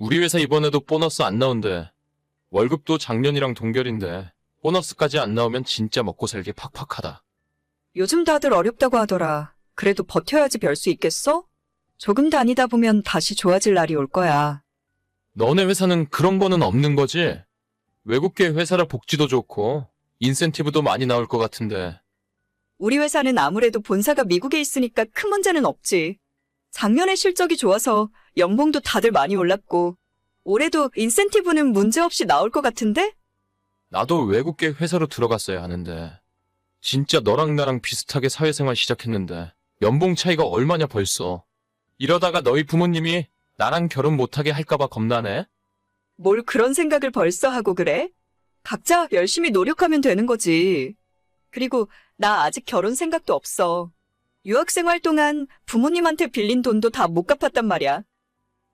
우리 회사 이번에도 보너스 안 나온대. 월급도 작년이랑 동결인데 보너스까지 안 나오면 진짜 먹고 살기 팍팍하다. 요즘 다들 어렵다고 하더라. 그래도 버텨야지 별 수 있겠어? 조금 다니다 보면 다시 좋아질 날이 올 거야. 너네 회사는 그런 거는 없는 거지? 외국계 회사라 복지도 좋고 인센티브도 많이 나올 것 같은데. 우리 회사는 아무래도 본사가 미국에 있으니까 큰 문제는 없지. 작년에 실적이 좋아서 연봉도 다들 많이 올랐고, 올해도 인센티브는 문제없이 나올 것 같은데? 나도 외국계 회사로 들어갔어야 하는데. 진짜 너랑 나랑 비슷하게 사회생활 시작했는데 연봉 차이가 얼마냐 벌써. 이러다가 너희 부모님이 나랑 결혼 못하게 할까봐 겁나네? 뭘 그런 생각을 벌써 하고 그래? 각자 열심히 노력하면 되는 거지. 그리고 나 아직 결혼 생각도 없어. 유학생활 동안 부모님한테 빌린 돈도 다 못 갚았단 말이야.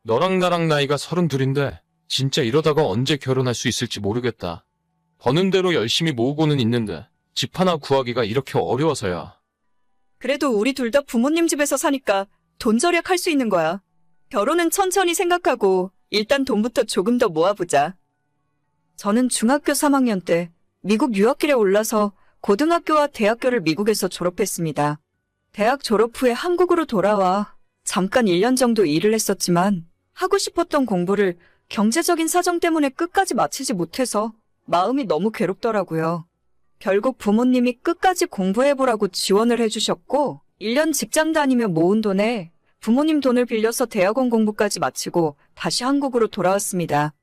너랑 나랑 나이가 32인데 진짜 이러다가 언제 결혼할 수 있을지 모르겠다. 버는 대로 열심히 모으고는 있는데 집 하나 구하기가 이렇게 어려워서야. 그래도 우리 둘 다 부모님 집에서 사니까 돈 절약할 수 있는 거야. 결혼은 천천히 생각하고 일단 돈부터 조금 더 모아보자. 저는 중학교 3학년 때 미국 유학길에 올라서 고등학교와 대학교를 미국에서 졸업했습니다. 대학 졸업 후에 한국으로 돌아와 잠깐 1년 정도 일을 했었지만 하고 싶었던 공부를 경제적인 사정 때문에 끝까지 마치지 못해서 마음이 너무 괴롭더라고요. 결국 부모님이 끝까지 공부해보라고 지원을 해주셨고 1년 직장 다니며 모은 돈에 부모님 돈을 빌려서 대학원 공부까지 마치고 다시 한국으로 돌아왔습니다.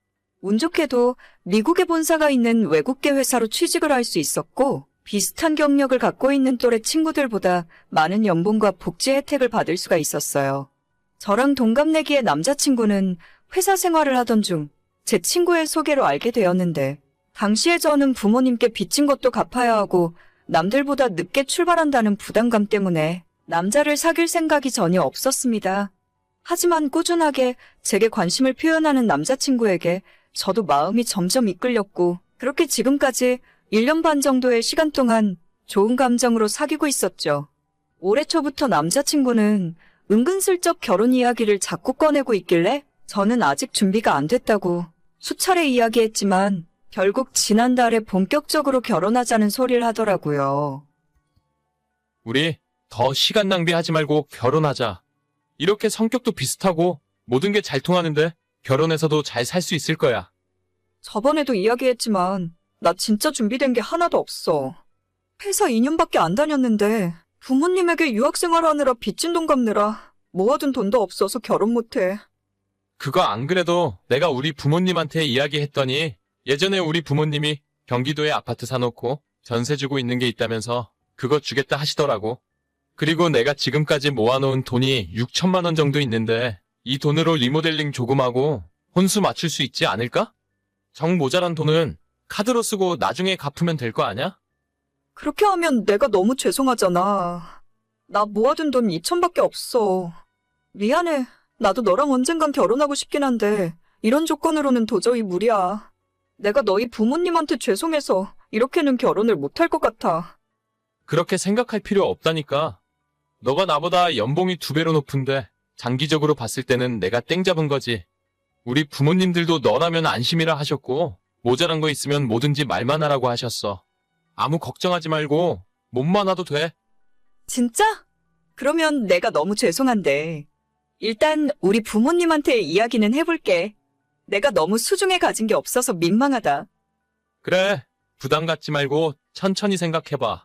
운 좋게도 미국에 본사가 있는 외국계 회사로 취직을 할 수 있었고 비슷한 경력을 갖고 있는 또래 친구들보다 많은 연봉과 복지 혜택을 받을 수가 있었어요. 저랑 동갑내기의 남자친구는 회사 생활을 하던 중 제 친구의 소개로 알게 되었는데 당시에 저는 부모님께 빚진 것도 갚아야 하고 남들보다 늦게 출발한다는 부담감 때문에 남자를 사귈 생각이 전혀 없었습니다. 하지만 꾸준하게 제게 관심을 표현하는 남자친구에게 저도 마음이 점점 이끌렸고 그렇게 지금까지 1년 반 정도의 시간 동안 좋은 감정으로 사귀고 있었죠. 올해 초부터 남자친구는 은근슬쩍 결혼 이야기를 자꾸 꺼내고 있길래 저는 아직 준비가 안 됐다고 수차례 이야기했지만 결국 지난달에 본격적으로 결혼하자는 소리를 하더라고요. 우리 더 시간 낭비하지 말고 결혼하자. 이렇게 성격도 비슷하고 모든 게 잘 통하는데 결혼해서도 잘 살 수 있을 거야. 저번에도 이야기했지만 나 진짜 준비된 게 하나도 없어. 회사 2년밖에 안 다녔는데 부모님에게 유학생활 하느라 빚진 돈 갚느라 모아둔 돈도 없어서 결혼 못해. 그거 안 그래도 내가 우리 부모님한테 이야기했더니 예전에 우리 부모님이 경기도에 아파트 사놓고 전세 주고 있는 게 있다면서 그거 주겠다 하시더라고. 그리고 내가 지금까지 모아놓은 돈이 6천만 원 정도 있는데 이 돈으로 리모델링 조금 하고 혼수 맞출 수 있지 않을까? 정 모자란 돈은 카드로 쓰고 나중에 갚으면 될 거 아냐? 그렇게 하면 내가 너무 죄송하잖아. 나 모아둔 돈 2천밖에 없어. 미안해. 나도 너랑 언젠간 결혼하고 싶긴 한데 이런 조건으로는 도저히 무리야. 내가 너희 부모님한테 죄송해서 이렇게는 결혼을 못할 것 같아. 그렇게 생각할 필요 없다니까. 너가 나보다 연봉이 2배로 높은데 장기적으로 봤을 때는 내가 땡 잡은 거지. 우리 부모님들도 너라면 안심이라 하셨고 모자란 거 있으면 뭐든지 말만 하라고 하셨어. 아무 걱정하지 말고 몸만 와도 돼. 진짜? 그러면 내가 너무 죄송한데 일단 우리 부모님한테 이야기는 해볼게. 내가 너무 수중에 가진 게 없어서 민망하다. 그래, 부담 갖지 말고 천천히 생각해봐.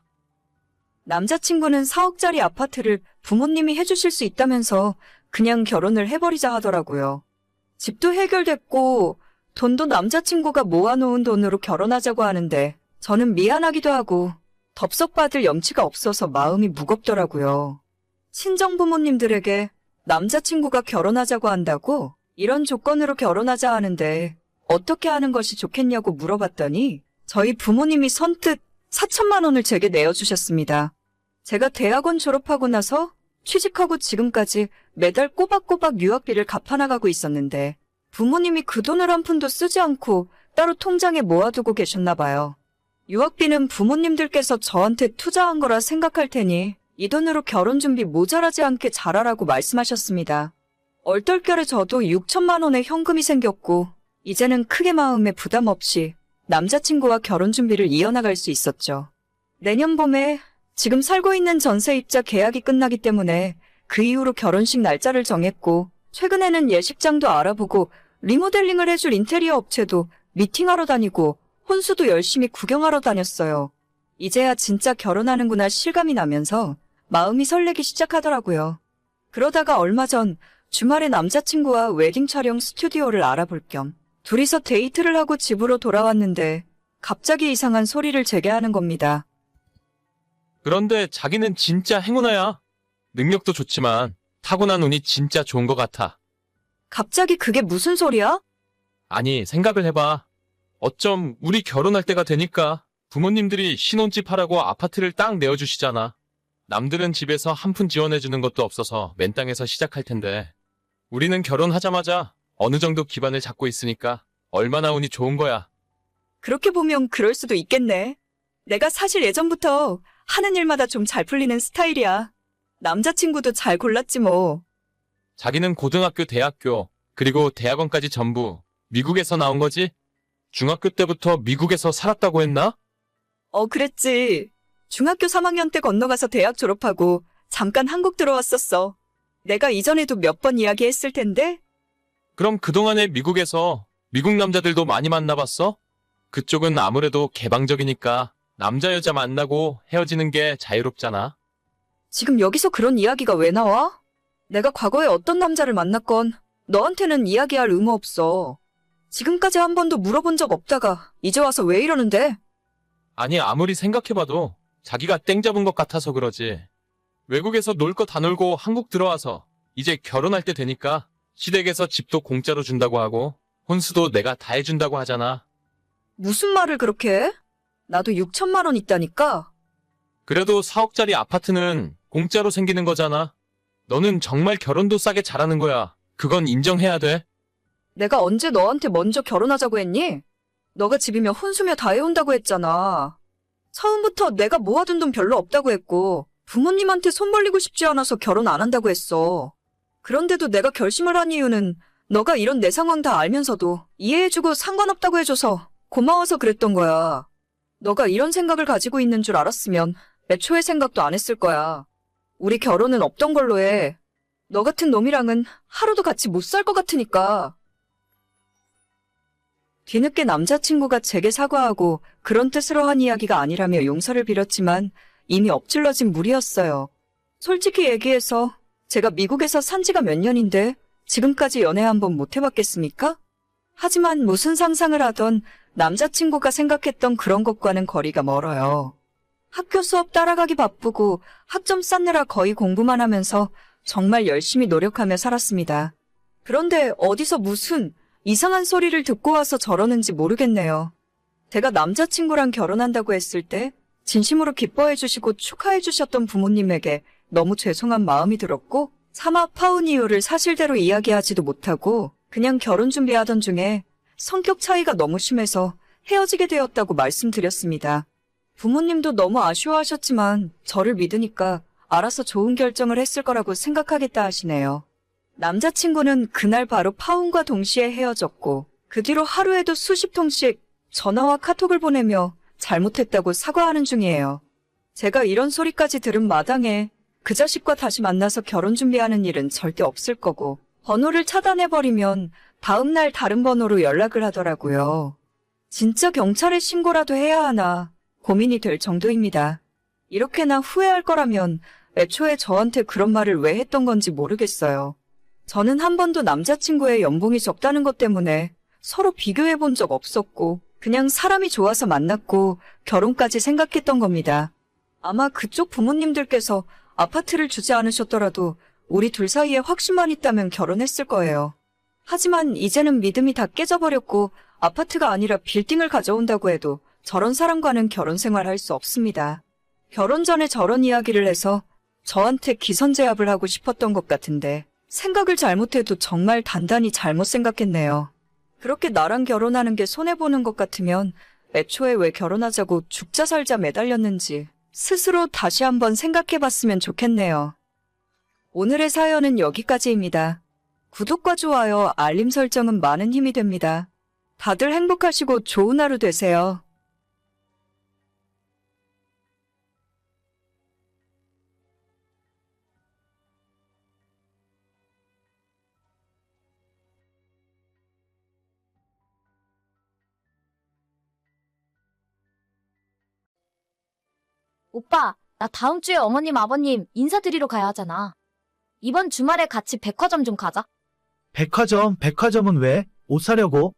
남자친구는 4억짜리 아파트를 부모님이 해주실 수 있다면서 그냥 결혼을 해버리자 하더라고요. 집도 해결됐고 돈도 남자친구가 모아놓은 돈으로 결혼하자고 하는데 저는 미안하기도 하고 덥석받을 염치가 없어서 마음이 무겁더라고요. 친정 부모님들에게 남자친구가 결혼하자고 한다고 이런 조건으로 결혼하자 하는데 어떻게 하는 것이 좋겠냐고 물어봤더니 저희 부모님이 선뜻 4천만 원을 제게 내어주셨습니다. 제가 대학원 졸업하고 나서 취직하고 지금까지 매달 꼬박꼬박 유학비를 갚아나가고 있었는데 부모님이 그 돈을 한 푼도 쓰지 않고 따로 통장에 모아두고 계셨나 봐요. 유학비는 부모님들께서 저한테 투자한 거라 생각할 테니 이 돈으로 결혼 준비 모자라지 않게 잘하라고 말씀하셨습니다. 얼떨결에 저도 6천만 원의 현금이 생겼고 이제는 크게 마음에 부담 없이 남자친구와 결혼 준비를 이어나갈 수 있었죠. 내년 봄에 지금 살고 있는 전세입자 계약이 끝나기 때문에 그 이후로 결혼식 날짜를 정했고 최근에는 예식장도 알아보고 리모델링을 해줄 인테리어 업체도 미팅하러 다니고 혼수도 열심히 구경하러 다녔어요. 이제야 진짜 결혼하는구나 실감이 나면서 마음이 설레기 시작하더라고요. 그러다가 얼마 전 주말에 남자친구와 웨딩 촬영 스튜디오를 알아볼 겸 둘이서 데이트를 하고 집으로 돌아왔는데 갑자기 이상한 소리를 제게 하는 겁니다. 그런데 자기는 진짜 행운아야. 능력도 좋지만 타고난 운이 진짜 좋은 것 같아. 갑자기 그게 무슨 소리야? 아니, 생각을 해봐. 어쩜 우리 결혼할 때가 되니까 부모님들이 신혼집 하라고 아파트를 딱 내어주시잖아. 남들은 집에서 한 푼 지원해주는 것도 없어서 맨 땅에서 시작할 텐데 우리는 결혼하자마자 어느 정도 기반을 잡고 있으니까 얼마나 운이 좋은 거야. 그렇게 보면 그럴 수도 있겠네. 내가 사실 예전부터 하는 일마다 좀 잘 풀리는 스타일이야. 남자친구도 잘 골랐지 뭐. 자기는 고등학교, 대학교, 그리고 대학원까지 전부 미국에서 나온 거지? 중학교 때부터 미국에서 살았다고 했나? 그랬지. 중학교 3학년 때 건너가서 대학 졸업하고 잠깐 한국 들어왔었어. 내가 이전에도 몇 번 이야기했을 텐데. 그럼 그동안에 미국에서 미국 남자들도 많이 만나봤어? 그쪽은 아무래도 개방적이니까 남자 여자 만나고 헤어지는 게 자유롭잖아. 지금 여기서 그런 이야기가 왜 나와? 내가 과거에 어떤 남자를 만났건 너한테는 이야기할 의무 없어. 지금까지 한 번도 물어본 적 없다가 이제 와서 왜 이러는데? 아니, 아무리 생각해봐도 자기가 땡 잡은 것 같아서 그러지. 외국에서 놀 거 다 놀고 한국 들어와서 이제 결혼할 때 되니까 시댁에서 집도 공짜로 준다고 하고 혼수도 내가 다 해준다고 하잖아. 무슨 말을 그렇게 해? 나도 6천만 원 있다니까? 그래도 4억짜리 아파트는 공짜로 생기는 거잖아. 너는 정말 결혼도 싸게 잘하는 거야. 그건 인정해야 돼. 내가 언제 너한테 먼저 결혼하자고 했니? 너가 집이며 혼수며 다 해온다고 했잖아. 처음부터 내가 모아둔 돈 별로 없다고 했고 부모님한테 손 벌리고 싶지 않아서 결혼 안 한다고 했어. 그런데도 내가 결심을 한 이유는 너가 이런 내 상황 다 알면서도 이해해주고 상관없다고 해줘서 고마워서 그랬던 거야. 너가 이런 생각을 가지고 있는 줄 알았으면 애초에 생각도 안 했을 거야. 우리 결혼은 없던 걸로 해. 너 같은 놈이랑은 하루도 같이 못 살 것 같으니까. 뒤늦게 남자친구가 제게 사과하고 그런 뜻으로 한 이야기가 아니라며 용서를 빌었지만 이미 엎질러진 물이었어요. 솔직히 얘기해서 제가 미국에서 산 지가 몇 년인데 지금까지 연애 한번 못 해봤겠습니까? 하지만 무슨 상상을 하던 남자친구가 생각했던 그런 것과는 거리가 멀어요. 학교 수업 따라가기 바쁘고 학점 쌓느라 거의 공부만 하면서 정말 열심히 노력하며 살았습니다. 그런데 어디서 무슨 이상한 소리를 듣고 와서 저러는지 모르겠네요. 제가 남자친구랑 결혼한다고 했을 때 진심으로 기뻐해 주시고 축하해 주셨던 부모님에게 너무 죄송한 마음이 들었고 차마 파혼 이유를 사실대로 이야기하지도 못하고 그냥 결혼 준비하던 중에 성격 차이가 너무 심해서 헤어지게 되었다고 말씀드렸습니다. 부모님도 너무 아쉬워하셨지만 저를 믿으니까 알아서 좋은 결정을 했을 거라고 생각하겠다 하시네요. 남자친구는 그날 바로 파혼과 동시에 헤어졌고 그 뒤로 하루에도 수십 통씩 전화와 카톡을 보내며 잘못했다고 사과하는 중이에요. 제가 이런 소리까지 들은 마당에 그 자식과 다시 만나서 결혼 준비하는 일은 절대 없을 거고 번호를 차단해버리면 다음날 다른 번호로 연락을 하더라고요. 진짜 경찰에 신고라도 해야 하나 고민이 될 정도입니다. 이렇게나 후회할 거라면 애초에 저한테 그런 말을 왜 했던 건지 모르겠어요. 저는 한 번도 남자친구의 연봉이 적다는 것 때문에 서로 비교해 본 적 없었고 그냥 사람이 좋아서 만났고 결혼까지 생각했던 겁니다. 아마 그쪽 부모님들께서 아파트를 주지 않으셨더라도 우리 둘 사이에 확신만 있다면 결혼했을 거예요. 하지만 이제는 믿음이 다 깨져버렸고 아파트가 아니라 빌딩을 가져온다고 해도 저런 사람과는 결혼 생활할 수 없습니다. 결혼 전에 저런 이야기를 해서 저한테 기선제압을 하고 싶었던 것 같은데 생각을 잘못해도 정말 단단히 잘못 생각했네요. 그렇게 나랑 결혼하는 게 손해보는 것 같으면 애초에 왜 결혼하자고 죽자 살자 매달렸는지 스스로 다시 한번 생각해봤으면 좋겠네요. 오늘의 사연은 여기까지입니다. 구독과 좋아요, 알림 설정은 많은 힘이 됩니다. 다들 행복하시고 좋은 하루 되세요. 오빠, 나 다음 주에 어머님, 아버님 인사드리러 가야 하잖아. 이번 주말에 같이 백화점 좀 가자. 백화점은 왜? 옷 사려고?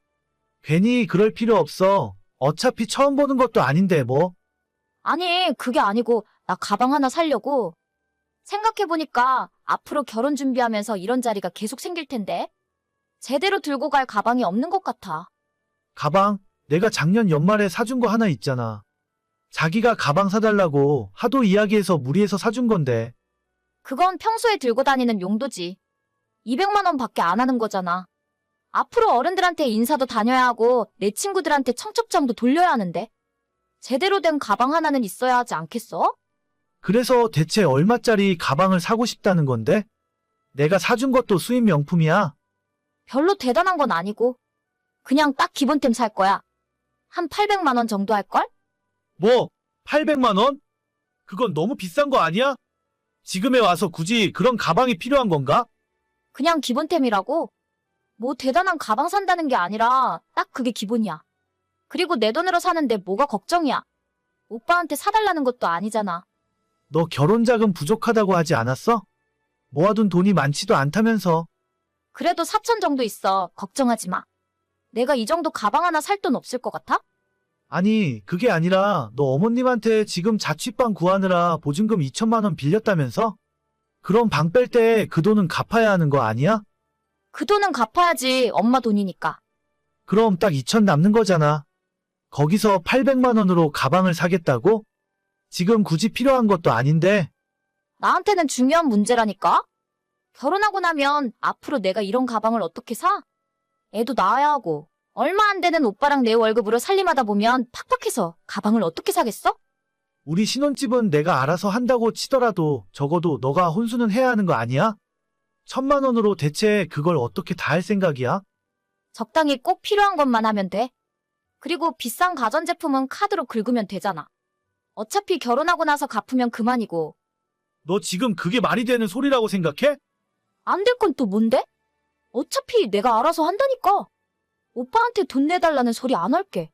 괜히 그럴 필요 없어. 어차피 처음 보는 것도 아닌데 뭐. 아니, 그게 아니고 나 가방 하나 사려고. 생각해보니까 앞으로 결혼 준비하면서 이런 자리가 계속 생길 텐데. 제대로 들고 갈 가방이 없는 것 같아. 가방? 내가 작년 연말에 사준 거 하나 있잖아. 자기가 가방 사달라고 하도 이야기해서 무리해서 사준 건데. 그건 평소에 들고 다니는 용도지. 200만 원 밖에 안 하는 거잖아. 앞으로 어른들한테 인사도 다녀야 하고 내 친구들한테 청첩장도 돌려야 하는데. 제대로 된 가방 하나는 있어야 하지 않겠어? 그래서 대체 얼마짜리 가방을 사고 싶다는 건데? 내가 사준 것도 수입 명품이야. 별로 대단한 건 아니고. 그냥 딱 기본템 살 거야. 한 800만 원 정도 할걸? 뭐? 800만 원? 그건 너무 비싼 거 아니야? 지금에 와서 굳이 그런 가방이 필요한 건가? 그냥 기본템이라고? 뭐 대단한 가방 산다는 게 아니라 딱 그게 기본이야. 그리고 내 돈으로 사는데 뭐가 걱정이야. 오빠한테 사달라는 것도 아니잖아. 너 결혼 자금 부족하다고 하지 않았어? 모아둔 돈이 많지도 않다면서. 그래도 4천 정도 있어. 걱정하지 마. 내가 이 정도 가방 하나 살 돈 없을 것 같아? 아니, 그게 아니라 너 어머님한테 지금 자취방 구하느라 보증금 2천만 원 빌렸다면서? 그럼 방 뺄 때 그 돈은 갚아야 하는 거 아니야? 그 돈은 갚아야지. 엄마 돈이니까. 그럼 딱 2천 남는 거잖아. 거기서 800만 원으로 가방을 사겠다고? 지금 굳이 필요한 것도 아닌데. 나한테는 중요한 문제라니까? 결혼하고 나면 앞으로 내가 이런 가방을 어떻게 사? 애도 낳아야 하고. 얼마 안 되는 오빠랑 내 월급으로 살림하다 보면 팍팍해서 가방을 어떻게 사겠어? 우리 신혼집은 내가 알아서 한다고 치더라도 적어도 너가 혼수는 해야 하는 거 아니야? 1,000만 원으로 대체 그걸 어떻게 다 할 생각이야? 적당히 꼭 필요한 것만 하면 돼. 그리고 비싼 가전제품은 카드로 긁으면 되잖아. 어차피 결혼하고 나서 갚으면 그만이고. 너 지금 그게 말이 되는 소리라고 생각해? 안 될 건 또 뭔데? 어차피 내가 알아서 한다니까. 오빠한테 돈 내달라는 소리 안 할게.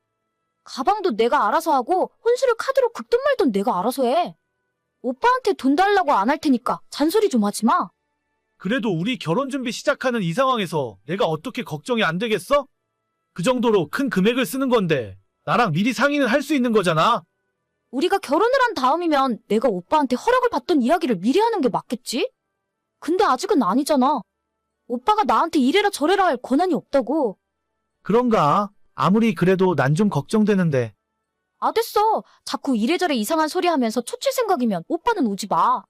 가방도 내가 알아서 하고 혼수를 카드로 긁든 말든 내가 알아서 해. 오빠한테 돈 달라고 안 할 테니까 잔소리 좀 하지 마. 그래도 우리 결혼 준비 시작하는 이 상황에서 내가 어떻게 걱정이 안 되겠어? 그 정도로 큰 금액을 쓰는 건데 나랑 미리 상의는 할 수 있는 거잖아. 우리가 결혼을 한 다음이면 내가 오빠한테 허락을 받던 이야기를 미리 하는 게 맞겠지? 근데 아직은 아니잖아. 오빠가 나한테 이래라 저래라 할 권한이 없다고. 그런가? 아무리 그래도 난 좀 걱정되는데. 아, 됐어. 자꾸 이래저래 이상한 소리 하면서 초칠 생각이면 오빠는 오지 마.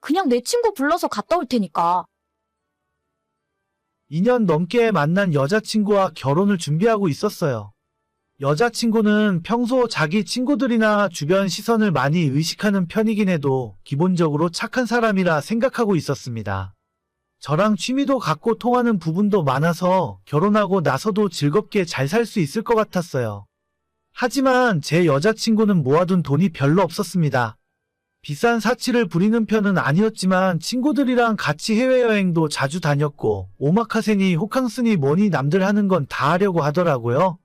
그냥 내 친구 불러서 갔다 올 테니까. 2년 넘게 만난 여자친구와 결혼을 준비하고 있었어요. 여자친구는 평소 자기 친구들이나 주변 시선을 많이 의식하는 편이긴 해도 기본적으로 착한 사람이라 생각하고 있었습니다. 저랑 취미도 같고 통하는 부분도 많아서 결혼하고 나서도 즐겁게 잘 살 수 있을 것 같았어요. 하지만 제 여자친구는 모아둔 돈이 별로 없었습니다. 비싼 사치를 부리는 편은 아니었지만 친구들이랑 같이 해외여행도 자주 다녔고 오마카세니 호캉스니 뭐니 남들 하는 건 다 하려고 하더라고요.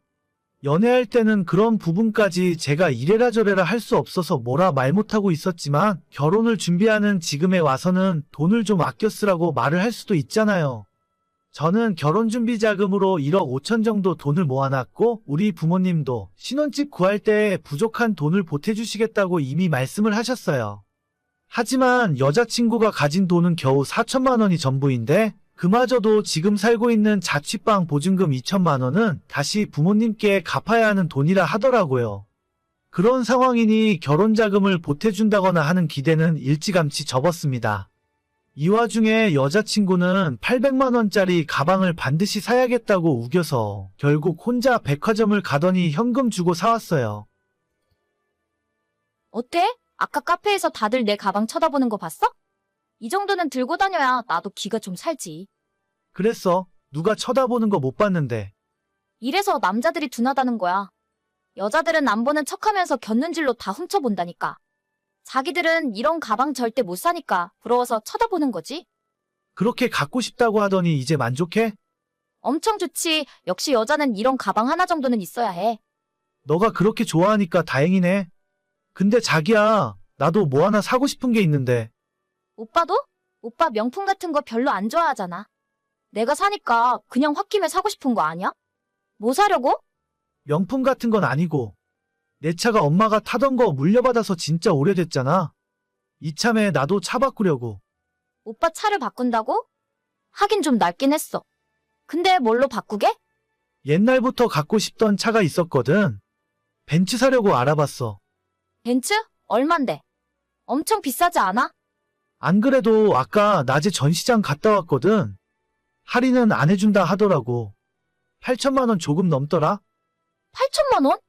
연애할 때는 그런 부분까지 제가 이래라 저래라 할 수 없어서 뭐라 말 못하고 있었지만 결혼을 준비하는 지금에 와서는 돈을 좀 아껴 쓰라고 말을 할 수도 있잖아요. 저는 결혼 준비 자금으로 1억 5천 정도 돈을 모아놨고 우리 부모님도 신혼집 구할 때 부족한 돈을 보태주시겠다고 이미 말씀을 하셨어요. 하지만 여자친구가 가진 돈은 겨우 4천만 원이 전부인데 그마저도 지금 살고 있는 자취방 보증금 2천만 원은 다시 부모님께 갚아야 하는 돈이라 하더라고요. 그런 상황이니 결혼 자금을 보태준다거나 하는 기대는 일찌감치 접었습니다. 이 와중에 여자친구는 800만 원짜리 가방을 반드시 사야겠다고 우겨서 결국 혼자 백화점을 가더니 현금 주고 사왔어요. 어때? 아까 카페에서 다들 내 가방 쳐다보는 거 봤어? 이 정도는 들고 다녀야 나도 기가 좀 살지. 그랬어. 누가 쳐다보는 거 못 봤는데. 이래서 남자들이 둔하다는 거야. 여자들은 안 보는 척하면서 곁눈질로 다 훔쳐본다니까. 자기들은 이런 가방 절대 못 사니까 부러워서 쳐다보는 거지. 그렇게 갖고 싶다고 하더니 이제 만족해? 엄청 좋지. 역시 여자는 이런 가방 하나 정도는 있어야 해. 너가 그렇게 좋아하니까 다행이네. 근데 자기야, 나도 뭐 하나 사고 싶은 게 있는데. 오빠도? 오빠 명품 같은 거 별로 안 좋아하잖아. 내가 사니까 그냥 홧김에 사고 싶은 거 아니야? 뭐 사려고? 명품 같은 건 아니고. 내 차가 엄마가 타던 거 물려받아서 진짜 오래됐잖아. 이참에 나도 차 바꾸려고. 오빠 차를 바꾼다고? 하긴 좀 낡긴 했어. 근데 뭘로 바꾸게? 옛날부터 갖고 싶던 차가 있었거든. 벤츠 사려고 알아봤어. 벤츠? 얼만데? 엄청 비싸지 않아? 안 그래도 아까 낮에 전시장 갔다 왔거든. 할인은 안 해준다 하더라고. 8천만 원 조금 넘더라. 8천만 원?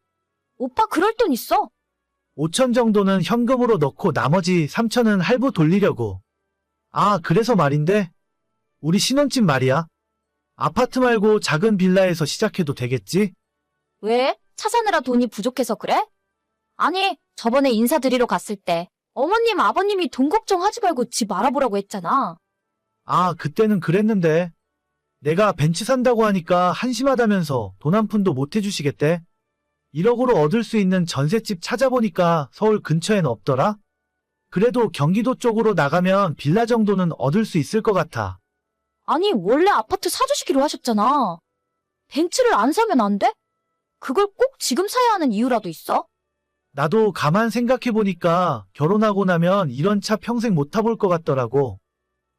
오빠 그럴 돈 있어. 5천 정도는 현금으로 넣고 나머지 3천은 할부 돌리려고. 아, 그래서 말인데. 우리 신혼집 말이야. 아파트 말고 작은 빌라에서 시작해도 되겠지? 왜? 차 사느라 돈이 부족해서 그래? 아니, 저번에 인사드리러 갔을 때 어머님, 아버님이 돈 걱정하지 말고 집 알아보라고 했잖아. 아, 그때는 그랬는데. 내가 벤츠 산다고 하니까 한심하다면서 돈 한 푼도 못 해주시겠대? 1억으로 얻을 수 있는 전셋집 찾아보니까 서울 근처엔 없더라? 그래도 경기도 쪽으로 나가면 빌라 정도는 얻을 수 있을 것 같아. 아니, 원래 아파트 사주시기로 하셨잖아. 벤츠를 안 사면 안 돼? 그걸 꼭 지금 사야 하는 이유라도 있어? 나도 가만 생각해보니까 결혼하고 나면 이런 차 평생 못 타볼 것 같더라고.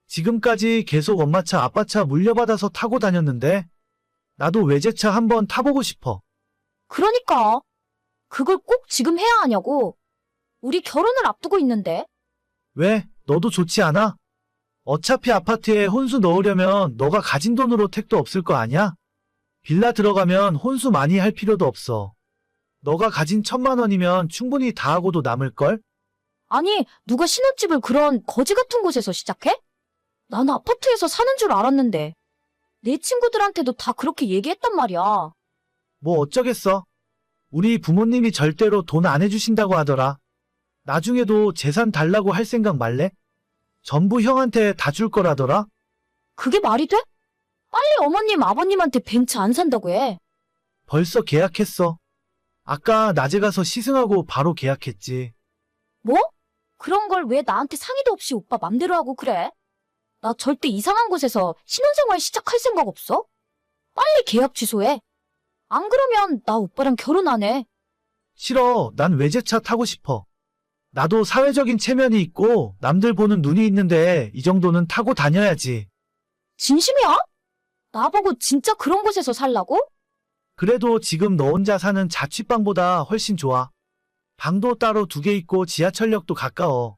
지금까지 계속 엄마 차, 아빠 차 물려받아서 타고 다녔는데 나도 외제차 한번 타보고 싶어. 그러니까. 그걸 꼭 지금 해야 하냐고. 우리 결혼을 앞두고 있는데. 왜? 너도 좋지 않아? 어차피 아파트에 혼수 넣으려면 너가 가진 돈으로 택도 없을 거 아니야? 빌라 들어가면 혼수 많이 할 필요도 없어. 너가 가진 1,000만 원이면 충분히 다 하고도 남을걸? 아니, 누가 신혼집을 그런 거지 같은 곳에서 시작해? 난 아파트에서 사는 줄 알았는데. 내 친구들한테도 다 그렇게 얘기했단 말이야. 뭐 어쩌겠어. 우리 부모님이 절대로 돈 안 해주신다고 하더라. 나중에도 재산 달라고 할 생각 말래? 전부 형한테 다 줄 거라더라? 그게 말이 돼? 빨리 어머님, 아버님한테 벤츠 안 산다고 해. 벌써 계약했어. 아까 낮에 가서 시승하고 바로 계약했지. 뭐? 그런 걸 왜 나한테 상의도 없이 오빠 맘대로 하고 그래? 나 절대 이상한 곳에서 신혼생활 시작할 생각 없어? 빨리 계약 취소해. 안 그러면 나 오빠랑 결혼 안 해. 싫어. 난 외제차 타고 싶어. 나도 사회적인 체면이 있고 남들 보는 눈이 있는데 이 정도는 타고 다녀야지. 진심이야? 나보고 진짜 그런 곳에서 살라고? 그래도 지금 너 혼자 사는 자취방보다 훨씬 좋아. 방도 따로 2개 있고 지하철역도 가까워.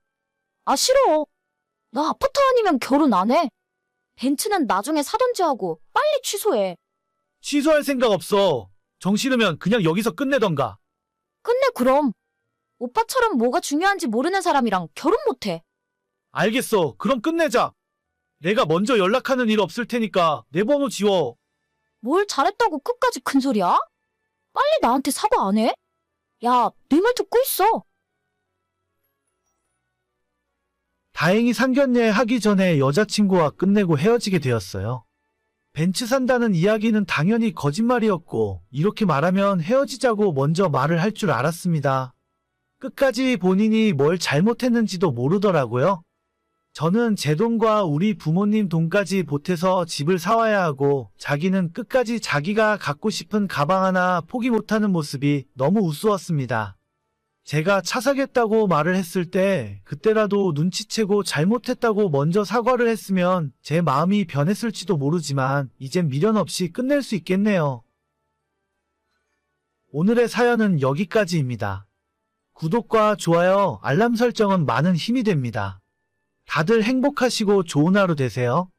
아, 싫어. 나 아파트 아니면 결혼 안 해. 벤츠는 나중에 사던지 하고 빨리 취소해. 취소할 생각 없어. 정 싫으면 그냥 여기서 끝내던가. 끝내 그럼. 오빠처럼 뭐가 중요한지 모르는 사람이랑 결혼 못 해. 알겠어. 그럼 끝내자. 내가 먼저 연락하는 일 없을 테니까 내 번호 지워. 뭘 잘했다고 끝까지 큰 소리야? 빨리 나한테 사과 안 해? 야, 내 말 듣고 있어. 다행히 상견례 하기 전에 여자친구와 끝내고 헤어지게 되었어요. 벤츠 산다는 이야기는 당연히 거짓말이었고 이렇게 말하면 헤어지자고 먼저 말을 할 줄 알았습니다. 끝까지 본인이 뭘 잘못했는지도 모르더라고요. 저는 제 돈과 우리 부모님 돈까지 보태서 집을 사와야 하고 자기는 끝까지 자기가 갖고 싶은 가방 하나 포기 못하는 모습이 너무 우스웠습니다. 제가 차 사겠다고 말을 했을 때 그때라도 눈치채고 잘못했다고 먼저 사과를 했으면 제 마음이 변했을지도 모르지만 이젠 미련 없이 끝낼 수 있겠네요. 오늘의 사연은 여기까지입니다. 구독과 좋아요, 알람 설정은 많은 힘이 됩니다. 다들 행복하시고 좋은 하루 되세요.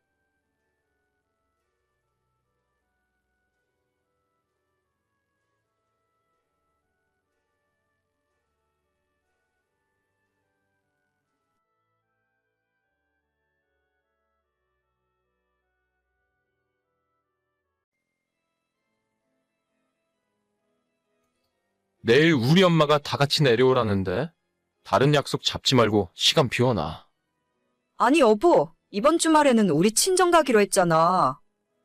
내일 우리 엄마가 다 같이 내려오라는데 다른 약속 잡지 말고 시간 비워놔. 아니, 여보. 이번 주말에는 우리 친정 가기로 했잖아.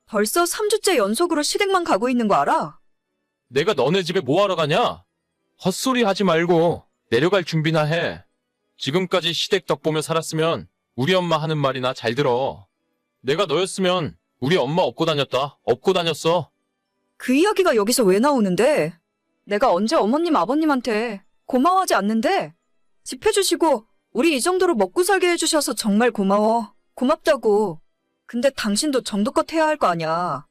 벌써 3주째 연속으로 시댁만 가고 있는 거 알아? 내가 너네 집에 뭐하러 가냐? 헛소리 하지 말고 내려갈 준비나 해. 지금까지 시댁 덕 보며 살았으면 우리 엄마 하는 말이나 잘 들어. 내가 너였으면 우리 엄마 업고 다녔다. 업고 다녔어. 그 이야기가 여기서 왜 나오는데? 내가 언제 어머님, 아버님한테 고마워하지 않는데? 집 해주시고 우리 이 정도로 먹고 살게 해주셔서 정말 고마워. 고맙다고. 근데 당신도 정도껏 해야 할 거 아냐.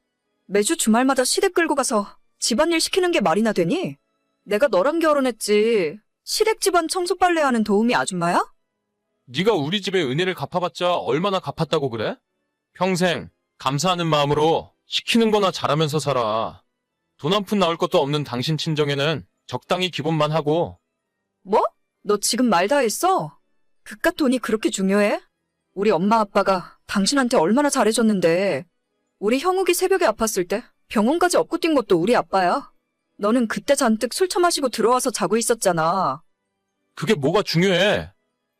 매주 주말마다 시댁 끌고 가서 집안일 시키는 게 말이나 되니? 내가 너랑 결혼했지. 시댁 집안 청소 빨래하는 도우미 아줌마야? 네가 우리 집에 은혜를 갚아봤자 얼마나 갚았다고 그래? 평생 감사하는 마음으로 시키는 거나 잘하면서 살아. 돈 한 푼 나올 것도 없는 당신 친정에는 적당히 기본만 하고. 뭐? 너 지금 말 다 했어? 그깟 돈이 그렇게 중요해? 우리 엄마 아빠가 당신한테 얼마나 잘해줬는데. 우리 형욱이 새벽에 아팠을 때 병원까지 업고 뛴 것도 우리 아빠야. 너는 그때 잔뜩 술 처마시고 들어와서 자고 있었잖아. 그게 뭐가 중요해?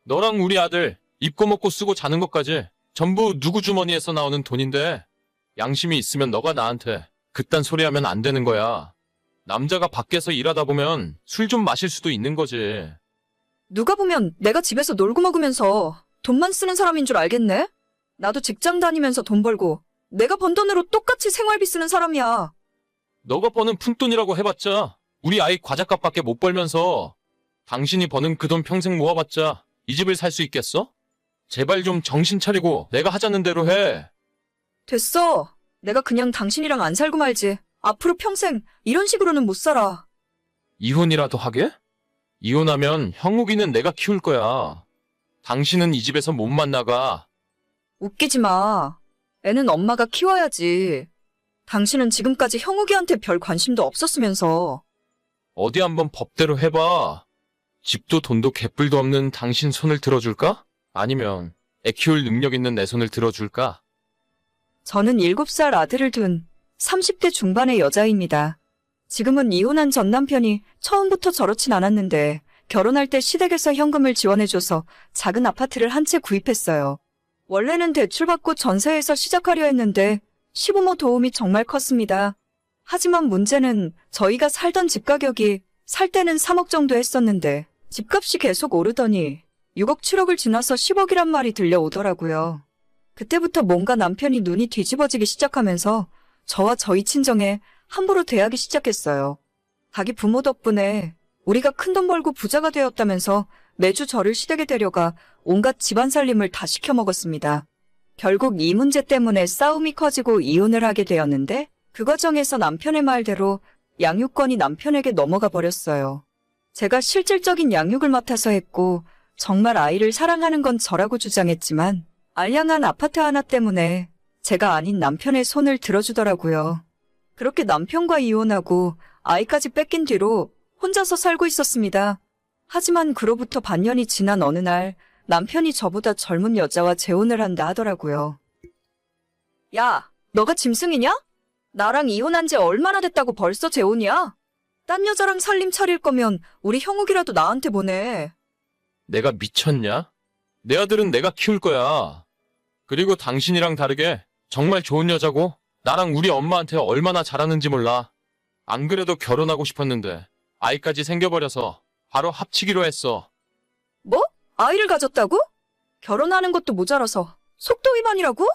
너랑 우리 아들 입고 먹고 쓰고 자는 것까지 전부 누구 주머니에서 나오는 돈인데 양심이 있으면 너가 나한테 그딴 소리 하면 안 되는 거야. 남자가 밖에서 일하다 보면 술 좀 마실 수도 있는 거지. 누가 보면 내가 집에서 놀고 먹으면서 돈만 쓰는 사람인 줄 알겠네? 나도 직장 다니면서 돈 벌고 내가 번 돈으로 똑같이 생활비 쓰는 사람이야. 너가 버는 푼돈이라고 해봤자 우리 아이 과자값밖에 못 벌면서 당신이 버는 그 돈 평생 모아봤자 이 집을 살 수 있겠어? 제발 좀 정신 차리고 내가 하자는 대로 해. 됐어. 내가 그냥 당신이랑 안 살고 말지. 앞으로 평생 이런 식으로는 못 살아. 이혼이라도 하게? 이혼하면 형욱이는 내가 키울 거야. 당신은 이 집에서 못 만나가. 웃기지 마. 애는 엄마가 키워야지. 당신은 지금까지 형욱이한테 별 관심도 없었으면서. 어디 한번 법대로 해봐. 집도 돈도 개뿔도 없는 당신 손을 들어줄까? 아니면 애 키울 능력 있는 내 손을 들어줄까? 저는 7살 아들을 둔 30대 중반의 여자입니다. 지금은 이혼한 전 남편이 처음부터 저렇진 않았는데 결혼할 때 시댁에서 현금을 지원해줘서 작은 아파트를 한 채 구입했어요. 원래는 대출받고 전세에서 시작하려 했는데 시부모 도움이 정말 컸습니다. 하지만 문제는 저희가 살던 집 가격이 살 때는 3억 정도 했었는데 집값이 계속 오르더니 6억 7억을 지나서 10억이란 말이 들려오더라고요. 그때부터 뭔가 남편이 눈이 뒤집어지기 시작하면서 저와 저희 친정에 함부로 대하기 시작했어요. 자기 부모 덕분에 우리가 큰돈 벌고 부자가 되었다면서 매주 저를 시댁에 데려가 온갖 집안 살림을 다 시켜 먹었습니다. 결국 이 문제 때문에 싸움이 커지고 이혼을 하게 되었는데 그 과정에서 남편의 말대로 양육권이 남편에게 넘어가 버렸어요. 제가 실질적인 양육을 맡아서 했고 정말 아이를 사랑하는 건 저라고 주장했지만 알량한 아파트 하나 때문에 제가 아닌 남편의 손을 들어주더라고요. 그렇게 남편과 이혼하고 아이까지 뺏긴 뒤로 혼자서 살고 있었습니다. 하지만 그로부터 반년이 지난 어느 날 남편이 저보다 젊은 여자와 재혼을 한다 하더라고요. 야, 너가 짐승이냐? 나랑 이혼한 지 얼마나 됐다고 벌써 재혼이야? 딴 여자랑 살림 차릴 거면 우리 형욱이라도 나한테 보내. 내가 미쳤냐? 내 아들은 내가 키울 거야. 그리고 당신이랑 다르게 정말 좋은 여자고 나랑 우리 엄마한테 얼마나 잘하는지 몰라. 안 그래도 결혼하고 싶었는데 아이까지 생겨버려서 바로 합치기로 했어. 뭐? 아이를 가졌다고? 결혼하는 것도 모자라서 속도 위반이라고?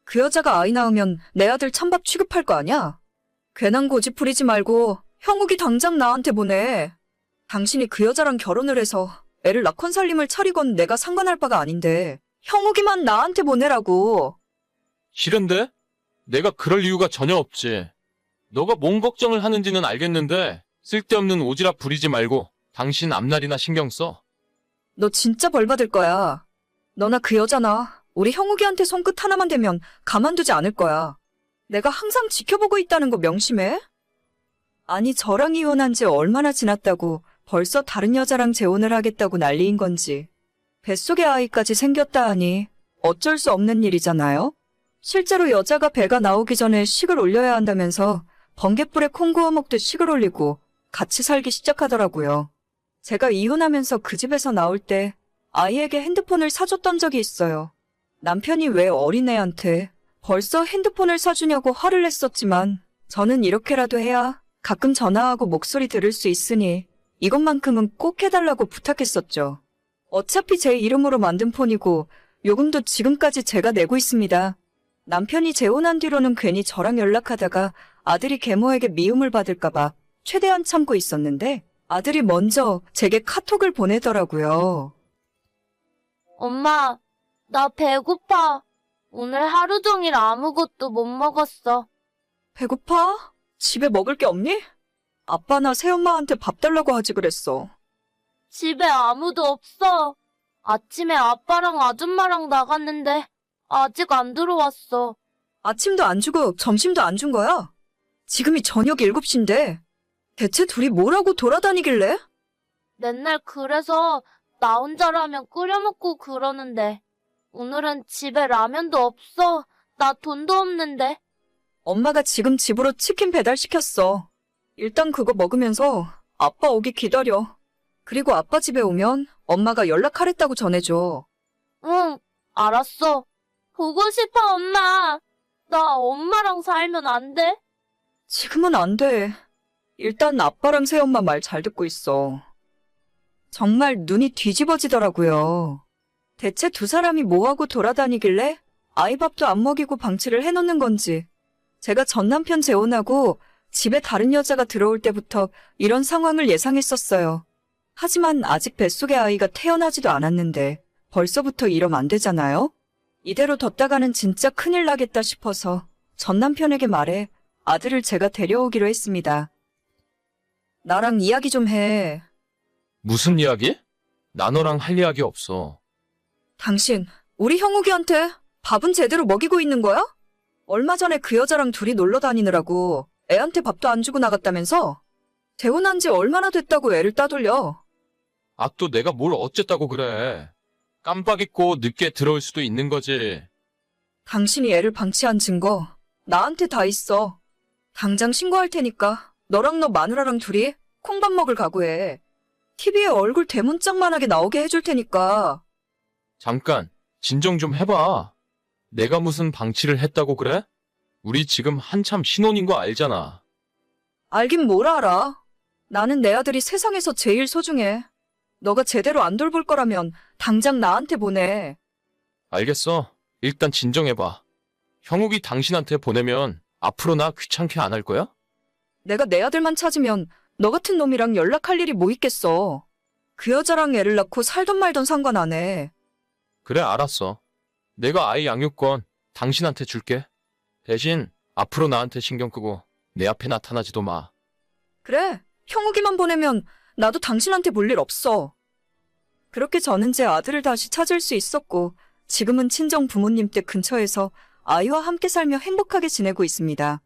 그 여자가 아이 낳으면 내 아들 찬밥 취급할 거 아냐? 괜한 고집 부리지 말고 형욱이 당장 나한테 보내. 당신이 그 여자랑 결혼을 해서 애를 낳건 살림을 차리건 내가 상관할 바가 아닌데 형욱이만 나한테 보내라고. 싫은데? 내가 그럴 이유가 전혀 없지. 너가 뭔 걱정을 하는지는 알겠는데 쓸데없는 오지랖 부리지 말고 당신 앞날이나 신경 써. 너 진짜 벌 받을 거야. 너나 그 여자나 우리 형욱이한테 손끝 하나만 대면 가만두지 않을 거야. 내가 항상 지켜보고 있다는 거 명심해. 아니 저랑 이혼한 지 얼마나 지났다고 벌써 다른 여자랑 재혼을 하겠다고 난리인 건지. 뱃속에 아이까지 생겼다 하니 어쩔 수 없는 일이잖아요. 실제로 여자가 배가 나오기 전에 식을 올려야 한다면서 번갯불에 콩 구워 먹듯 식을 올리고 같이 살기 시작하더라고요. 제가 이혼하면서 그 집에서 나올 때 아이에게 핸드폰을 사줬던 적이 있어요. 남편이 왜 어린애한테 벌써 핸드폰을 사주냐고 화를 냈었지만 저는 이렇게라도 해야 가끔 전화하고 목소리 들을 수 있으니 이것만큼은 꼭 해달라고 부탁했었죠. 어차피 제 이름으로 만든 폰이고 요금도 지금까지 제가 내고 있습니다. 남편이 재혼한 뒤로는 괜히 저랑 연락하다가 아들이 계모에게 미움을 받을까봐 최대한 참고 있었는데 아들이 먼저 제게 카톡을 보내더라고요. 엄마, 나 배고파. 오늘 하루 종일 아무것도 못 먹었어. 배고파? 집에 먹을 게 없니? 아빠나 새엄마한테 밥 달라고 하지 그랬어. 집에 아무도 없어. 아침에 아빠랑 아줌마랑 나갔는데 아직 안 들어왔어. 아침도 안 주고 점심도 안 준 거야? 지금이 저녁 7시인데 대체 둘이 뭐라고 돌아다니길래? 맨날 그래서 나 혼자라면 끓여 먹고 그러는데 오늘은 집에 라면도 없어. 나 돈도 없는데. 엄마가 지금 집으로 치킨 배달시켰어. 일단 그거 먹으면서 아빠 오기 기다려. 그리고 아빠 집에 오면 엄마가 연락하랬다고 전해줘. 응, 알았어. 보고 싶어, 엄마. 나 엄마랑 살면 안 돼? 지금은 안 돼. 일단 아빠랑 새엄마 말 잘 듣고 있어. 정말 눈이 뒤집어지더라고요. 대체 두 사람이 뭐하고 돌아다니길래 아이 밥도 안 먹이고 방치를 해놓는 건지. 제가 전 남편 재혼하고 집에 다른 여자가 들어올 때부터 이런 상황을 예상했었어요. 하지만 아직 뱃속에 아이가 태어나지도 않았는데 벌써부터 이러면 안 되잖아요? 이대로 뒀다가는 진짜 큰일 나겠다 싶어서 전 남편에게 말해 아들을 제가 데려오기로 했습니다. 나랑 이야기 좀 해. 무슨 이야기? 나 너랑 할 이야기 없어. 당신, 우리 형욱이한테 밥은 제대로 먹이고 있는 거야? 얼마 전에 그 여자랑 둘이 놀러 다니느라고 애한테 밥도 안 주고 나갔다면서? 재혼한 지 얼마나 됐다고 애를 따돌려? 아, 또 내가 뭘 어쨌다고 그래. 깜빡 잊고 늦게 들어올 수도 있는 거지. 당신이 애를 방치한 증거 나한테 다 있어. 당장 신고할 테니까 너랑 너 마누라랑 둘이 콩밥 먹을 각오해. TV에 얼굴 대문짝만하게 나오게 해줄 테니까. 잠깐, 진정 좀 해봐. 내가 무슨 방치를 했다고 그래? 우리 지금 한참 신혼인 거 알잖아. 알긴 뭘 알아. 나는 내 아들이 세상에서 제일 소중해. 너가 제대로 안 돌볼 거라면 당장 나한테 보내. 알겠어. 일단 진정해봐. 형욱이 당신한테 보내면 앞으로 나 귀찮게 안 할 거야? 내가 내 아들만 찾으면 너 같은 놈이랑 연락할 일이 뭐 있겠어. 그 여자랑 애를 낳고 살던 말던 상관 안 해. 그래, 알았어. 내가 아이 양육권 당신한테 줄게. 대신 앞으로 나한테 신경 끄고 내 앞에 나타나지도 마. 그래, 형욱이만 보내면 나도 당신한테 볼 일 없어. 그렇게 저는 제 아들을 다시 찾을 수 있었고 지금은 친정 부모님 댁 근처에서 아이와 함께 살며 행복하게 지내고 있습니다.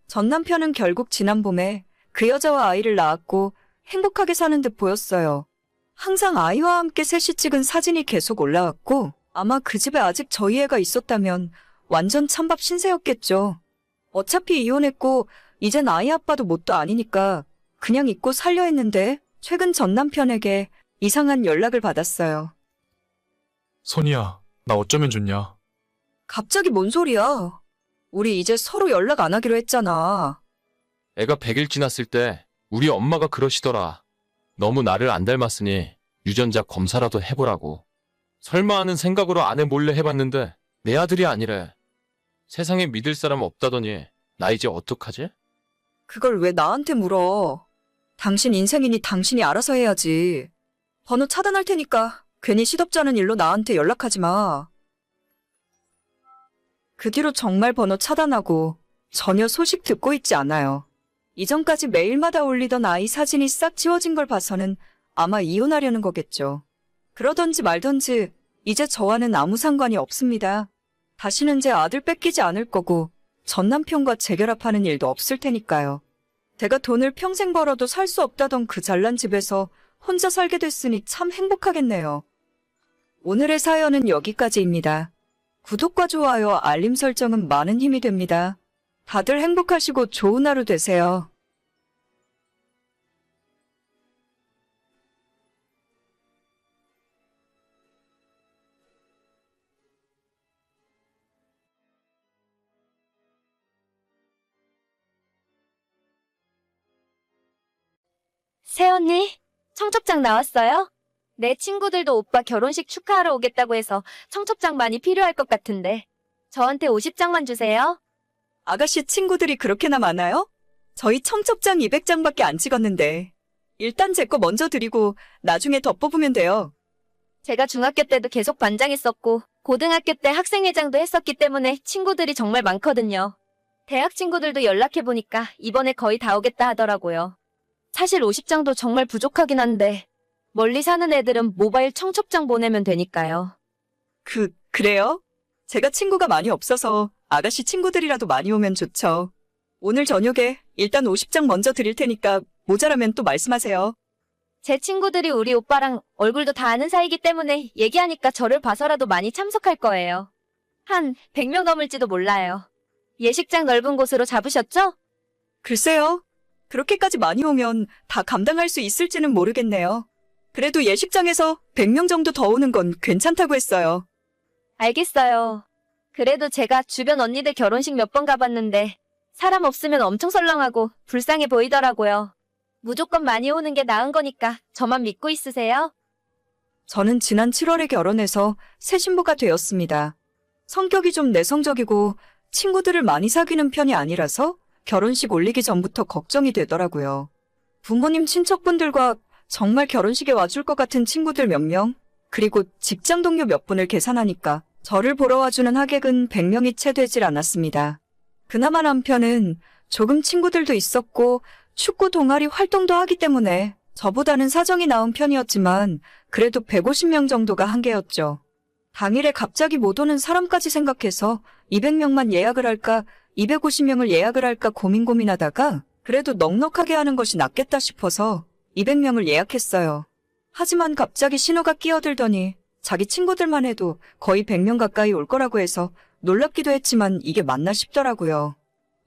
전 남편은 결국 지난 봄에 그 여자와 아이를 낳았고 행복하게 사는 듯 보였어요. 항상 아이와 함께 셋이 찍은 사진이 계속 올라왔고 아마 그 집에 아직 저희 애가 있었다면 완전 찬밥 신세였겠죠. 어차피 이혼했고 이젠 아이 아빠도 뭣도 아니니까 그냥 잊고 살려 했는데 최근 전 남편에게 이상한 연락을 받았어요. 선이야, 나 어쩌면 좋냐? 갑자기 뭔 소리야? 우리 이제 서로 연락 안 하기로 했잖아. 애가 100일 지났을 때 우리 엄마가 그러시더라. 너무 나를 안 닮았으니 유전자 검사라도 해보라고. 설마 하는 생각으로 아내 몰래 해봤는데 내 아들이 아니래. 세상에 믿을 사람 없다더니 나 이제 어떡하지? 그걸 왜 나한테 물어? 당신 인생이니 당신이 알아서 해야지. 번호 차단할 테니까 괜히 시덥잖은 일로 나한테 연락하지 마. 그 뒤로 정말 번호 차단하고 전혀 소식 듣고 있지 않아요. 이전까지 매일마다 올리던 아이 사진이 싹 지워진 걸 봐서는 아마 이혼하려는 거겠죠. 그러던지 말던지 이제 저와는 아무 상관이 없습니다. 다시는 제 아들 뺏기지 않을 거고 전 남편과 재결합하는 일도 없을 테니까요. 제가 돈을 평생 벌어도 살 수 없다던 그 잘난 집에서 혼자 살게 됐으니 참 행복하겠네요. 오늘의 사연은 여기까지입니다. 구독과 좋아요, 알림 설정은 많은 힘이 됩니다. 다들 행복하시고 좋은 하루 되세요. 새언니, 청첩장 나왔어요? 내 친구들도 오빠 결혼식 축하하러 오겠다고 해서 청첩장 많이 필요할 것 같은데. 저한테 50장만 주세요. 아가씨 친구들이 그렇게나 많아요? 저희 청첩장 200장밖에 안 찍었는데. 일단 제 거 먼저 드리고 나중에 더 뽑으면 돼요. 제가 중학교 때도 계속 반장했었고 고등학교 때 학생회장도 했었기 때문에 친구들이 정말 많거든요. 대학 친구들도 연락해보니까 이번에 거의 다 오겠다 하더라고요. 사실 50장도 정말 부족하긴 한데 멀리 사는 애들은 모바일 청첩장 보내면 되니까요. 그래요? 제가 친구가 많이 없어서 아가씨 친구들이라도 많이 오면 좋죠. 오늘 저녁에 일단 50장 먼저 드릴 테니까 모자라면 또 말씀하세요. 제 친구들이 우리 오빠랑 얼굴도 다 아는 사이기 때문에 얘기하니까 저를 봐서라도 많이 참석할 거예요. 한 100명 넘을지도 몰라요. 예식장 넓은 곳으로 잡으셨죠? 글쎄요. 그렇게까지 많이 오면 다 감당할 수 있을지는 모르겠네요. 그래도 예식장에서 100명 정도 더 오는 건 괜찮다고 했어요. 알겠어요. 그래도 제가 주변 언니들 결혼식 몇 번 가봤는데 사람 없으면 엄청 설렁하고 불쌍해 보이더라고요. 무조건 많이 오는 게 나은 거니까 저만 믿고 있으세요. 저는 지난 7월에 결혼해서 새 신부가 되었습니다. 성격이 좀 내성적이고 친구들을 많이 사귀는 편이 아니라서 결혼식 올리기 전부터 걱정이 되더라고요. 부모님 친척분들과 정말 결혼식에 와줄 것 같은 친구들 몇 명, 그리고 직장 동료 몇 분을 계산하니까 저를 보러 와주는 하객은 100명이 채 되질 않았습니다. 그나마 남편은 조금 친구들도 있었고 축구 동아리 활동도 하기 때문에 저보다는 사정이 나은 편이었지만 그래도 150명 정도가 한계였죠. 당일에 갑자기 못 오는 사람까지 생각해서 200명만 예약을 할까 250명을 예약을 할까 고민하다가 그래도 넉넉하게 하는 것이 낫겠다 싶어서 200명을 예약했어요. 하지만 갑자기 신호가 끼어들더니 자기 친구들만 해도 거의 100명 가까이 올 거라고 해서 놀랍기도 했지만 이게 맞나 싶더라고요.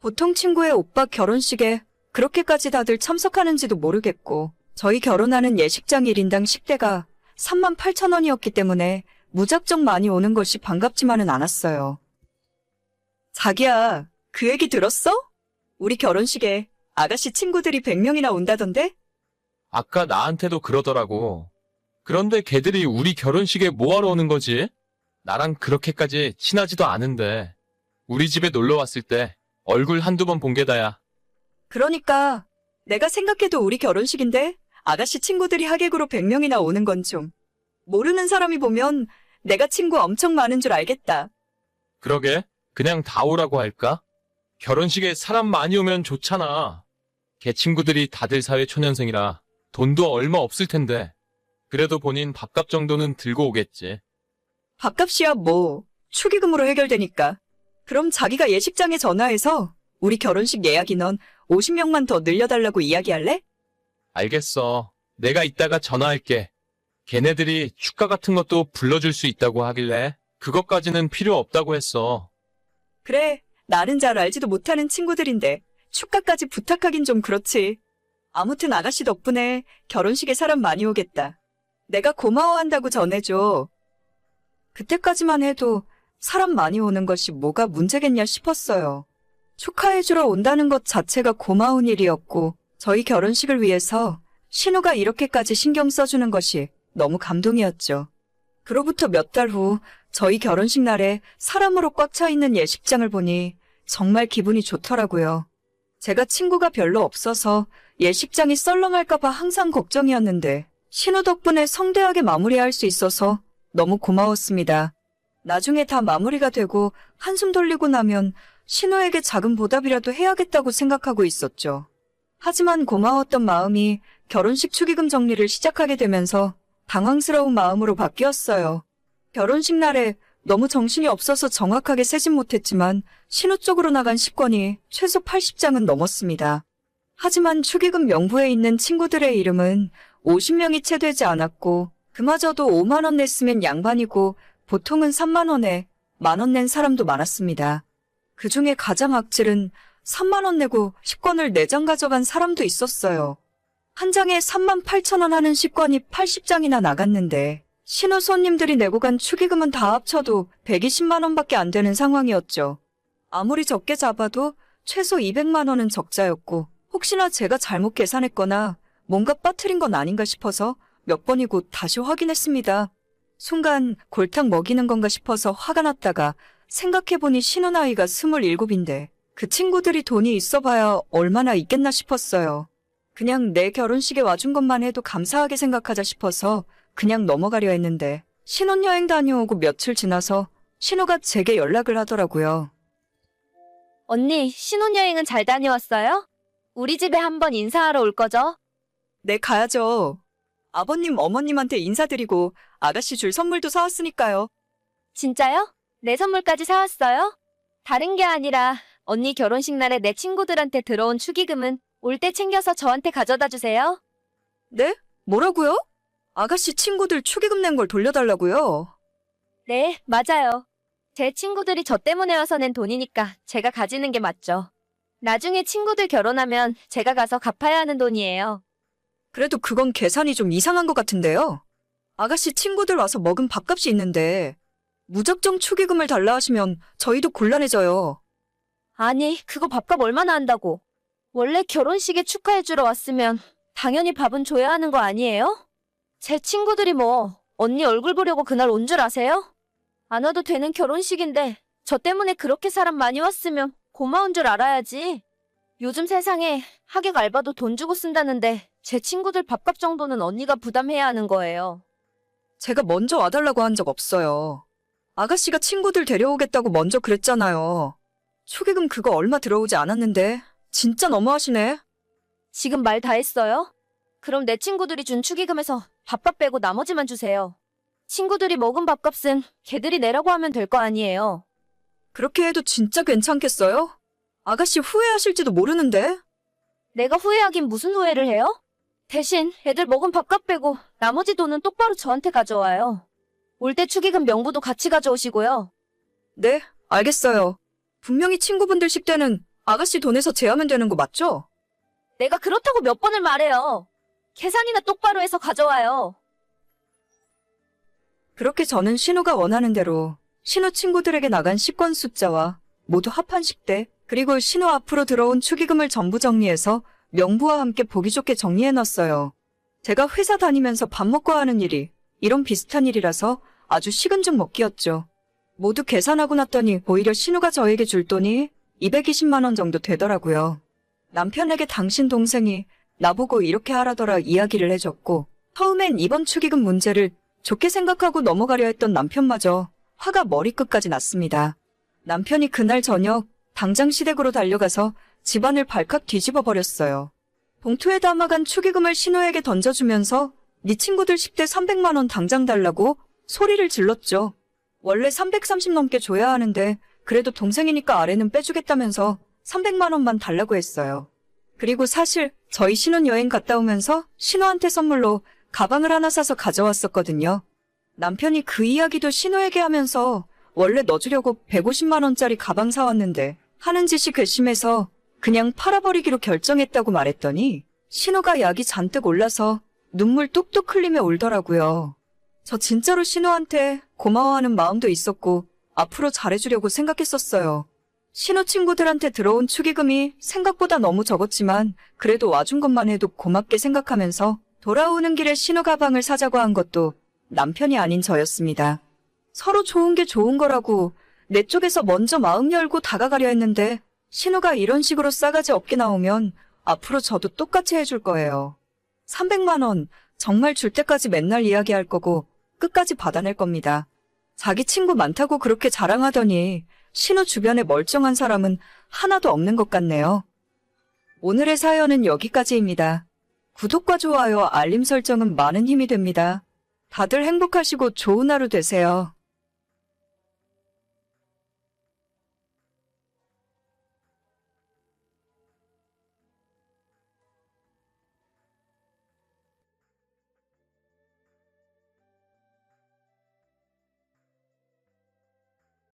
보통 친구의 오빠 결혼식에 그렇게까지 다들 참석하는지도 모르겠고 저희 결혼하는 예식장 1인당 식대가 38,000원이었기 때문에 무작정 많이 오는 것이 반갑지만은 않았어요. 자기야, 그 얘기 들었어? 우리 결혼식에 아가씨 친구들이 100명이나 온다던데? 아까 나한테도 그러더라고. 그런데 걔들이 우리 결혼식에 뭐하러 오는 거지? 나랑 그렇게까지 친하지도 않은데. 우리 집에 놀러 왔을 때 얼굴 한두 번 본 게 다야. 그러니까 내가 생각해도 우리 결혼식인데 아가씨 친구들이 하객으로 100명이나 오는 건 좀. 모르는 사람이 보면 내가 친구 엄청 많은 줄 알겠다. 그러게, 그냥 다 오라고 할까? 결혼식에 사람 많이 오면 좋잖아. 걔 친구들이 다들 사회 초년생이라 돈도 얼마 없을 텐데. 그래도 본인 밥값 정도는 들고 오겠지. 밥값이야 뭐 축의금으로 해결되니까. 그럼 자기가 예식장에 전화해서 우리 결혼식 예약 인원 50명만 더 늘려달라고 이야기할래? 알겠어. 내가 이따가 전화할게. 걔네들이 축가 같은 것도 불러줄 수 있다고 하길래 그것까지는 필요 없다고 했어. 그래, 나는 잘 알지도 못하는 친구들인데 축가까지 부탁하긴 좀 그렇지. 아무튼 아가씨 덕분에 결혼식에 사람 많이 오겠다. 내가 고마워한다고 전해줘. 그때까지만 해도 사람 많이 오는 것이 뭐가 문제겠냐 싶었어요. 축하해주러 온다는 것 자체가 고마운 일이었고 저희 결혼식을 위해서 신우가 이렇게까지 신경 써주는 것이 너무 감동이었죠. 그로부터 몇 달 후 저희 결혼식 날에 사람으로 꽉 차 있는 예식장을 보니 정말 기분이 좋더라고요. 제가 친구가 별로 없어서 예식장이 썰렁할까봐 항상 걱정이었는데 신우 덕분에 성대하게 마무리할 수 있어서 너무 고마웠습니다. 나중에 다 마무리가 되고 한숨 돌리고 나면 신우에게 작은 보답이라도 해야겠다고 생각하고 있었죠. 하지만 고마웠던 마음이 결혼식 축의금 정리를 시작하게 되면서 당황스러운 마음으로 바뀌었어요. 결혼식 날에 너무 정신이 없어서 정확하게 세진 못했지만 신우 쪽으로 나간 식권이 최소 80장은 넘었습니다. 하지만 축의금 명부에 있는 친구들의 이름은 50명이 채 되지 않았고 그마저도 5만 원 냈으면 양반이고 보통은 3만 원에 1만 원 낸 사람도 많았습니다. 그중에 가장 악질은 3만 원 내고 식권을 4장 가져간 사람도 있었어요. 한 장에 3만 8천 원 하는 식권이 80장이나 나갔는데 신우 손님들이 내고 간 축의금은 다 합쳐도 120만 원밖에 안 되는 상황이었죠. 아무리 적게 잡아도 최소 200만 원은 적자였고 혹시나 제가 잘못 계산했거나 뭔가 빠뜨린 건 아닌가 싶어서 몇 번이고 다시 확인했습니다. 순간 골탕 먹이는 건가 싶어서 화가 났다가 생각해보니 신우 나이가 27인데 그 친구들이 돈이 있어봐야 얼마나 있겠나 싶었어요. 그냥 내 결혼식에 와준 것만 해도 감사하게 생각하자 싶어서 그냥 넘어가려 했는데 신혼여행 다녀오고 며칠 지나서 신우가 제게 연락을 하더라고요. 언니, 신혼여행은 잘 다녀왔어요? 우리 집에 한번 인사하러 올 거죠? 네, 가야죠. 아버님, 어머님한테 인사드리고 아가씨 줄 선물도 사왔으니까요. 진짜요? 내 선물까지 사왔어요? 다른 게 아니라 언니 결혼식 날에 내 친구들한테 들어온 축의금은 올 때 챙겨서 저한테 가져다 주세요. 네? 뭐라고요? 아가씨 친구들 축의금 낸 걸 돌려달라고요? 네, 맞아요. 제 친구들이 저 때문에 와서 낸 돈이니까 제가 가지는 게 맞죠. 나중에 친구들 결혼하면 제가 가서 갚아야 하는 돈이에요. 그래도 그건 계산이 좀 이상한 것 같은데요. 아가씨 친구들 와서 먹은 밥값이 있는데 무작정 축의금을 달라 하시면 저희도 곤란해져요. 아니, 그거 밥값 얼마나 한다고. 원래 결혼식에 축하해주러 왔으면 당연히 밥은 줘야 하는 거 아니에요? 제 친구들이 뭐 언니 얼굴 보려고 그날 온 줄 아세요? 안 와도 되는 결혼식인데 저 때문에 그렇게 사람 많이 왔으면 고마운 줄 알아야지. 요즘 세상에 하객 알바도 돈 주고 쓴다는데 제 친구들 밥값 정도는 언니가 부담해야 하는 거예요. 제가 먼저 와달라고 한 적 없어요. 아가씨가 친구들 데려오겠다고 먼저 그랬잖아요. 축의금 그거 얼마 들어오지 않았는데 진짜 너무하시네. 지금 말 다 했어요? 그럼 내 친구들이 준 축의금에서 밥값 빼고 나머지만 주세요. 친구들이 먹은 밥값은 걔들이 내라고 하면 될 거 아니에요. 그렇게 해도 진짜 괜찮겠어요? 아가씨 후회하실지도 모르는데. 내가 후회하긴 무슨 후회를 해요? 대신 애들 먹은 밥값 빼고 나머지 돈은 똑바로 저한테 가져와요. 올 때 축의금 명부도 같이 가져오시고요. 네, 알겠어요. 분명히 친구분들 식대는 아가씨 돈에서 제하면 되는 거 맞죠? 내가 그렇다고 몇 번을 말해요. 계산이나 똑바로 해서 가져와요. 그렇게 저는 신우가 원하는 대로 신우 친구들에게 나간 식권 숫자와 모두 합한 식대, 그리고 신우 앞으로 들어온 축의금을 전부 정리해서 명부와 함께 보기 좋게 정리해놨어요. 제가 회사 다니면서 밥 먹고 하는 일이 이런 비슷한 일이라서 아주 식은 죽 먹기였죠. 모두 계산하고 났더니 오히려 신우가 저에게 줄 돈이 220만 원 정도 되더라고요. 남편에게 당신 동생이 나보고 이렇게 하라더라 이야기를 해줬고, 처음엔 이번 축의금 문제를 좋게 생각하고 넘어가려 했던 남편마저 화가 머리끝까지 났습니다. 남편이 그날 저녁 당장 시댁으로 달려가서 집안을 발칵 뒤집어 버렸어요. 봉투에 담아간 축의금을 신우에게 던져주면서 네 친구들 식대 300만 원 당장 달라고 소리를 질렀죠. 원래 330 넘게 줘야 하는데 그래도 동생이니까 아래는 빼주겠다면서 300만 원만 달라고 했어요. 그리고 사실 저희 신혼여행 갔다 오면서 신우한테 선물로 가방을 하나 사서 가져왔었거든요. 남편이 그 이야기도 신우에게 하면서 원래 넣어주려고 150만 원짜리 가방 사왔는데 하는 짓이 괘씸해서 그냥 팔아버리기로 결정했다고 말했더니 신우가 약이 잔뜩 올라서 눈물 뚝뚝 흘리며 울더라고요. 저 진짜로 신우한테 고마워하는 마음도 있었고 앞으로 잘해주려고 생각했었어요. 신우 친구들한테 들어온 축의금이 생각보다 너무 적었지만 그래도 와준 것만 해도 고맙게 생각하면서 돌아오는 길에 신우 가방을 사자고 한 것도 남편이 아닌 저였습니다. 서로 좋은 게 좋은 거라고 내 쪽에서 먼저 마음 열고 다가가려 했는데 신우가 이런 식으로 싸가지 없게 나오면 앞으로 저도 똑같이 해줄 거예요. 300만 원 정말 줄 때까지 맨날 이야기할 거고 끝까지 받아낼 겁니다. 자기 친구 많다고 그렇게 자랑하더니 신우 주변에 멀쩡한 사람은 하나도 없는 것 같네요. 오늘의 사연은 여기까지입니다. 구독과 좋아요, 알림 설정은 많은 힘이 됩니다. 다들 행복하시고 좋은 하루 되세요.